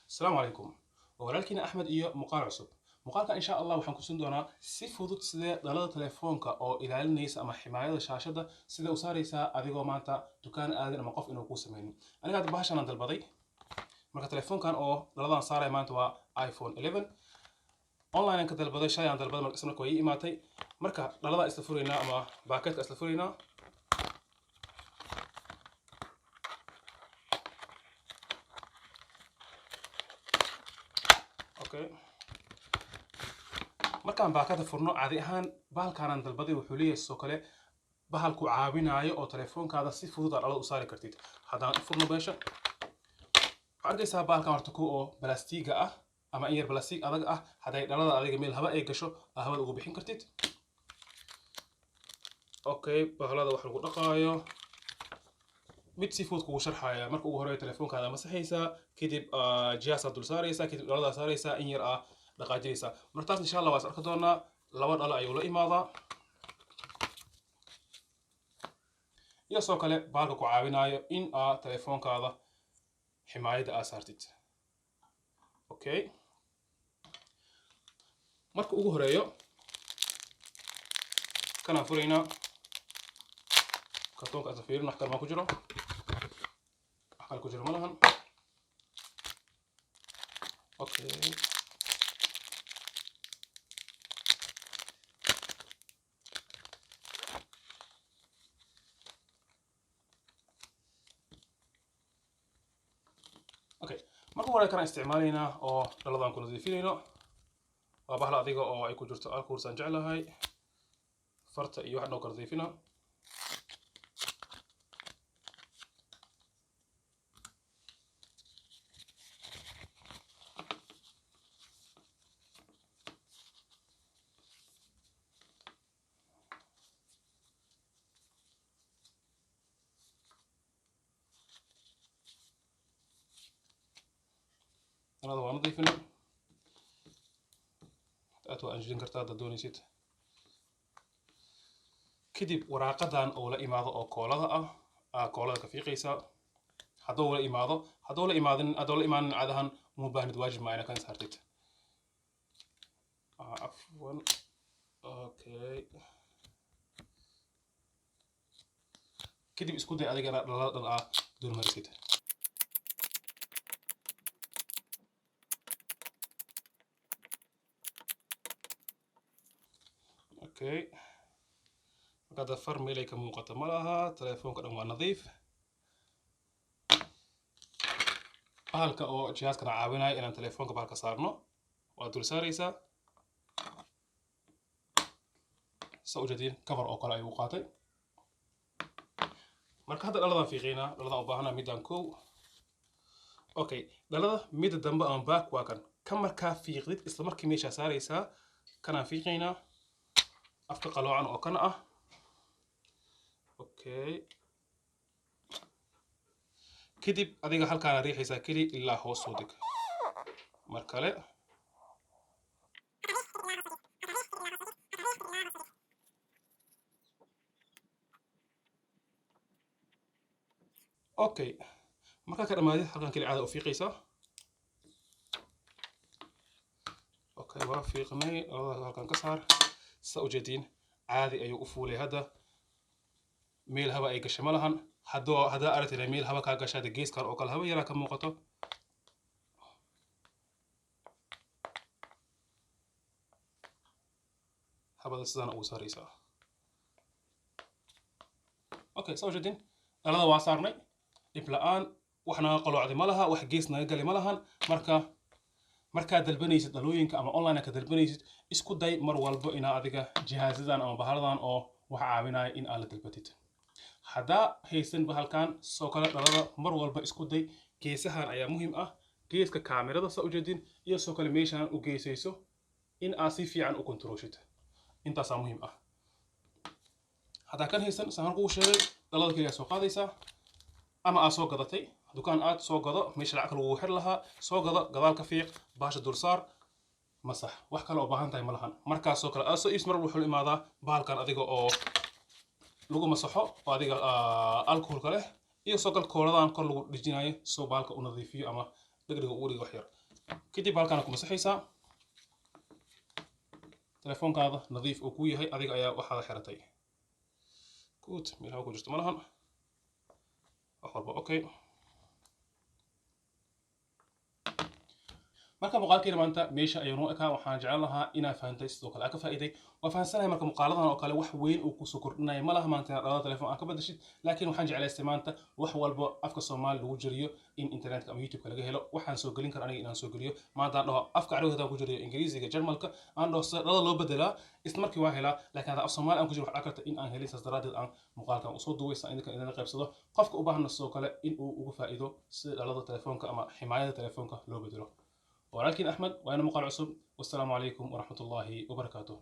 السلام عليكم ولكن أحمد إيو مقال عصب مقالك إن شاء الله وحن كسون دونا si fudud sidee dhalada telefoonka oo ilaalinaysa ama ximaayada shaashada sida u saaraysa adigoo maanta dukaan aadan ama qof inuu ku sameeyay aniga hadda bahashan aan dalbaday marka telefoonkan oo dhaladan saaray maanta waa iPhone 11 online ka dalbaday shay aan dalbaday marka isna way imaatay marka dhalada isla furayna ama baaketka isla furayna okay markaan baakada furno caadi ahaan bahalkaan dalbaday wuxuu leeyahay soo kale bahalku caawinayo oo telefoonkaada si fudud aad dhalada u saari kartid haddaan furno meesha waxaad arkaysaa bahalkan horta ku oo balastiiga ah ama in yar balastiig adag ah haday dhalada adiga meel haba ay gasho hawada ugu bixin kartid okay bahalada wax lagu dhaqaayo mid si fudud kugu sharxaya marka ugu horeeyo telefoonkaada masaxaysa kadib jihaasaad dul saaraysa kadib dhalada saaraysa in yar dhaqaajinaysa martaas insha Allah waa arki doonaa laba dhalo ayuu la imaadaa iyo soo kale bahalka ku caawinayo in telefoonkaada ximaayada aad saartid okay marka ugu horeeyo kana furayna kartoonka aad fiirino wax kale ma ku jiro wax kale ku jiro ma lahan okay marka hore kana isticmaalayna oo dhaladan ku nadiifinayno waa bahal adiga oo ay ku jirto alcohol san jeclahay farta iyo wax noo kala nadiifina أنا طبعا نضيفنا أتوا أنجلين كرتا دوني سيت كدب وراقدان أو لا إماضة أو كولا كفي قيسا هدول إماضة هدول إيمان عادهن مو باهند واجب معنا كان سارتيت عفوا أوكي كدب إسكودي أديك لا دون مرسيت اوكي هذا فرمي لك موقت ملها تليفونك دم نظيف bahalka oo jihaaska caawinaya inaan telefoonka bahalka saarno waa dul saaraysa soo jeedin cover oo kale ayuu qaatay marka hadda dhaladan fiiqina dhaladan u baahana midaan kow okay dhalada mid dambe aan back waa kan marka fiiqdid isla markii meesha saaraysa kana fiiqina afka qaloocan oo kana okay kadib adiga halkaan riixaysa kali ilaa hoos soo deg mar kale okay marka ka dhamaadid halkaan kali caada u fiiqaysa okay waa fiiqnay halkaan ka saar soo jeedin عادي أيو أفولي هذا ميل هوا أي قش ملهن هذا أردت إلى ميل هوا كاقش هذا جيس كار أكل هوا يراك موقته هذا السنة أو ساريسا أوكي سو جدين أنا واسارني إبلان وإحنا قالوا عادي ملها وحجيسنا قال ملهن marka dalbanaysid dalooyinka ama online ka dalbanaysid isku day mar walba ina adiga jihaasadan ama bahaladan oo wax caawinaya in aad la dalbatid hada haysan bahalkan soo kala dhalada mar walba isku day geesahan ayaa muhiim ah geeska kaamirada soo jeedin iyo soo kala meeshan u geesayso in aad si fiican u kontrolshid intaas muhiim ah hada kan haysan sahan ku sheegay dhalada kaliya soo qaadaysa ama aad soo gadatay dukaan aad soo gado meesha lacag lagu xir lahaa soo gado gadaalka fiiq baasha dul saar masax wax kale oo baahan tahay malahan markaas oo kale soo ismar wuxuu imaadaa bahalkan adiga oo lagu masaxo oo adiga alcohol kale iyo soo gal kooladan kor lagu dhijinayo soo bahalka u nadiifiyo ama degdega ugu dhig wax yar kadib halkaan ku masaxaysaa telefoonkaada nadiif uu ku yahay adiga ayaa waxaad xiratay good meelaha ku jirto malahan wax walba okay marka muuqaalkeena maanta meesha ayuu noo ekaa waxaan jeclaan lahaa inaad fahantay sidoo kale aad ka faa'iiday waa fahansanahay marka muuqaaladan oo kale wax weyn uu kusoo kordhinaya ma laha maanta inaad dhalada telefoon aad ka badashid laakiin waxaan jeclaystay maanta wax walba afka Soomaali lagu jiriyo in internetka ama YouTube-ka laga helo waxaan soo gelin karaa aniga inaan soo geliyo maanta aan dhaho afka carabiga ku jiriyo Ingiriisiga Jarmalka aan dhaho dhalada loo bedelaa isla markii waa helaa laakiin hada af Soomaali aan ku jiro waxa karta in aan helin saas daraadeed aan muuqaalkan usoo duwaysan idinka qaybsado qofka u baahan sidoo kale in uu uga faa'iido sida dhalada telefoonka ama ximaayada telefoonka loo bedelo ولكن أحمد وأنا مقال عصب والسلام عليكم ورحمة الله وبركاته.